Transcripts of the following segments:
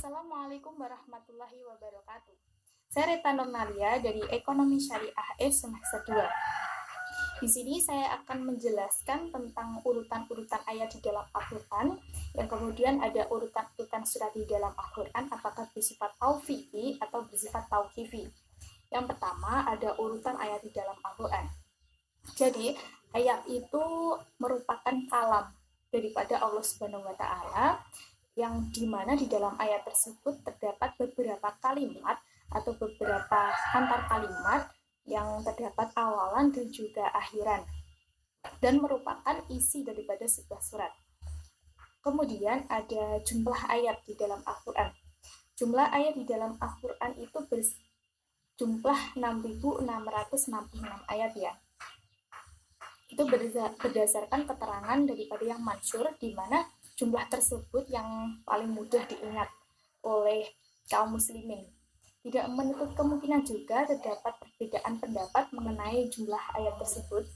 Assalamualaikum warahmatullahi wabarakatuh. Saya Rita Nurnalia dari Ekonomi Syariah S semester 2. Di sini saya akan menjelaskan tentang urutan-urutan ayat di dalam Al-Quran, yang kemudian ada urutan-urutan surat di dalam Al-Quran, apakah bersifat taufiqi atau bersifat tauqifi. Yang pertama ada urutan ayat di dalam Al-Quran. Jadi ayat itu merupakan kalam daripada Allah Subhanahu wa Ta'ala, yang dimana di dalam ayat tersebut terdapat beberapa kalimat atau beberapa antar kalimat yang terdapat awalan dan juga akhiran, dan merupakan isi daripada sebuah surat. Kemudian ada jumlah ayat di dalam Al-Quran. Jumlah ayat di dalam Al-Quran itu berjumlah 6.666 ayat ya. Itu berdasarkan keterangan daripada yang masyhur, di mana jumlah tersebut yang paling mudah diingat oleh kaum muslimin. Tidak menutup kemungkinan juga terdapat perbedaan pendapat mengenai jumlah ayat tersebut.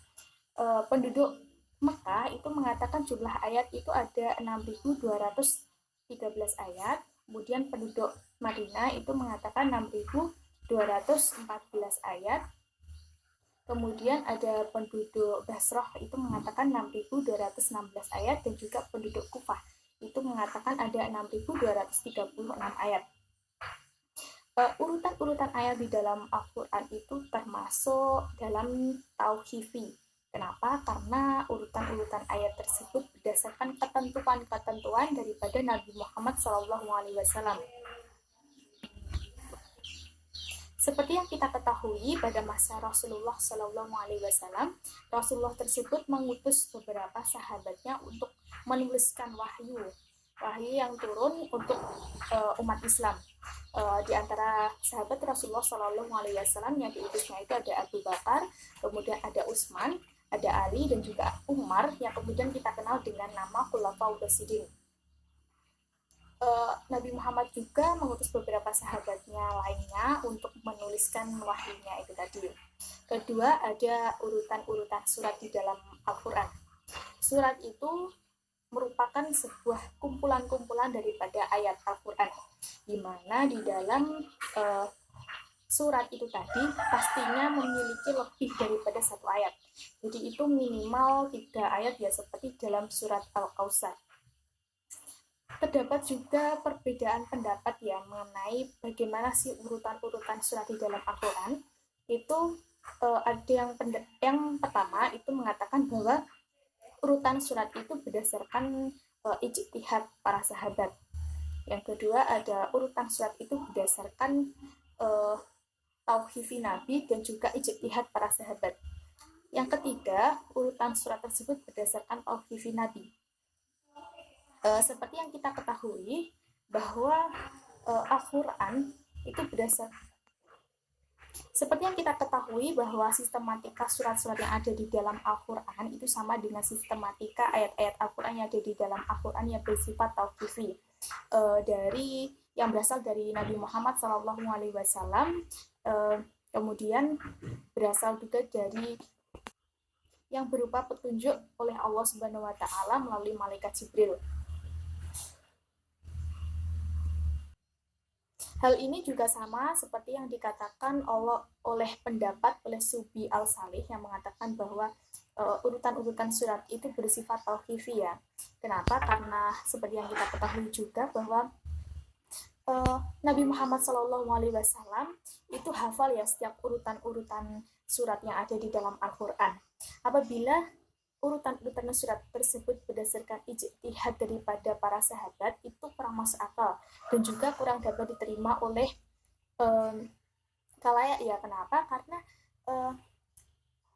Penduduk Mekah itu mengatakan jumlah ayat itu ada 6.213 ayat. Kemudian penduduk Madinah itu mengatakan 6.214 ayat. Kemudian ada penduduk Basrah itu mengatakan 6.216 ayat, dan juga penduduk Kufah itu mengatakan ada 6.236 ayat. Urutan-urutan ayat di dalam Al-Quran itu termasuk dalam tauqifi. Kenapa? Karena urutan-urutan ayat tersebut berdasarkan ketentuan-ketentuan daripada Nabi Muhammad SAW. Seperti yang kita ketahui, pada masa Rasulullah SAW, Rasulullah tersebut mengutus beberapa sahabatnya untuk menuliskan wahyu yang turun untuk umat Islam. Di antara sahabat Rasulullah SAW yang diutusnya itu ada Abu Bakar, kemudian ada Utsman, ada Ali, dan juga Umar, yang kemudian kita kenal dengan nama Khulafaur Rasyidin. Nabi Muhammad juga mengutus beberapa sahabatnya lainnya untuk menuliskan wahyunya itu tadi. Kedua, ada urutan-urutan surat di dalam Al-Quran. Surat itu merupakan sebuah kumpulan-kumpulan daripada ayat Al-Quran, di mana di dalam surat itu tadi pastinya memiliki lebih daripada satu ayat. Jadi itu minimal 3 ayat ya, seperti dalam surat Al-Kautsar. Terdapat juga perbedaan pendapat ya mengenai bagaimana sih urutan-urutan surat di dalam Al-Quran. Itu ada yang pertama itu mengatakan bahwa urutan surat itu berdasarkan ijtihad para sahabat. Yang kedua ada urutan surat itu berdasarkan tauqifi Nabi dan juga ijtihad para sahabat. Yang ketiga, urutan surat tersebut berdasarkan tauqifi Nabi. Seperti yang kita ketahui bahwa Al-Quran itu sistematika surat-surat yang ada di dalam Al-Quran itu sama dengan sistematika ayat-ayat Al-Quran yang ada di dalam Al-Quran yang bersifat tauqifi, dari yang berasal dari Nabi Muhammad SAW, kemudian berasal juga dari yang berupa petunjuk oleh Allah Subhanahu wa Ta'ala melalui malaikat Jibril. Hal ini juga sama seperti yang dikatakan oleh Subi Al-Salih, yang mengatakan bahwa urutan-urutan surat itu bersifat tauqifi ya. Kenapa? Karena seperti yang kita ketahui juga bahwa Nabi Muhammad SAW itu hafal ya setiap urutan-urutan surat yang ada di dalam Al-Quran. Apabila urutan-urutan surat tersebut berdasarkan ijtihad daripada para sahabat, itu kurang masuk akal dan juga kurang dapat diterima oleh khalayak ya. Kenapa? Karena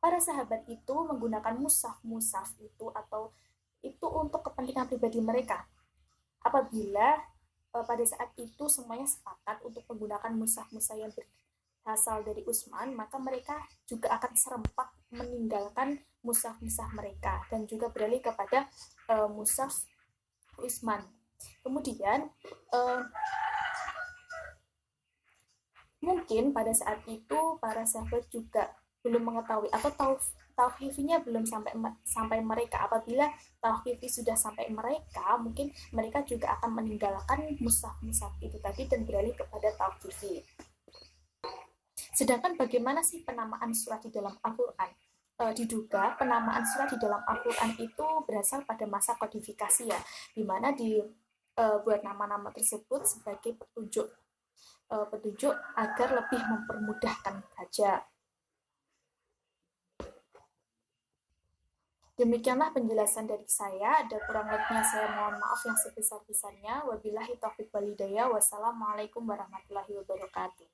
para sahabat itu menggunakan mushaf itu atau itu untuk kepentingan pribadi mereka. Apabila pada saat itu semuanya sepakat untuk menggunakan mushaf yang berasal dari Utsman, maka mereka juga akan serempak meninggalkan mushaf mereka dan juga beralih kepada mushaf Utsman. Kemudian mungkin pada saat itu para sahabat juga belum mengetahui atau tauqifinya belum sampai mereka. Apabila tauqifi sudah sampai mereka, mungkin mereka juga akan meninggalkan mushaf-mushaf itu tadi dan beralih kepada tauqifi. Sedangkan bagaimana sih penamaan surat di dalam Al-Quran? Diduga penamaan surat di dalam Al-Quran itu berasal pada masa kodifikasi ya, di mana buat nama-nama tersebut sebagai petunjuk agar lebih mempermudahkan baca. Demikianlah penjelasan dari saya. Ada kurang lebihnya saya mohon maaf yang sebesar-besarnya. Wabillahi taufiq wal hidayah. Wassalamualaikum warahmatullahi wabarakatuh.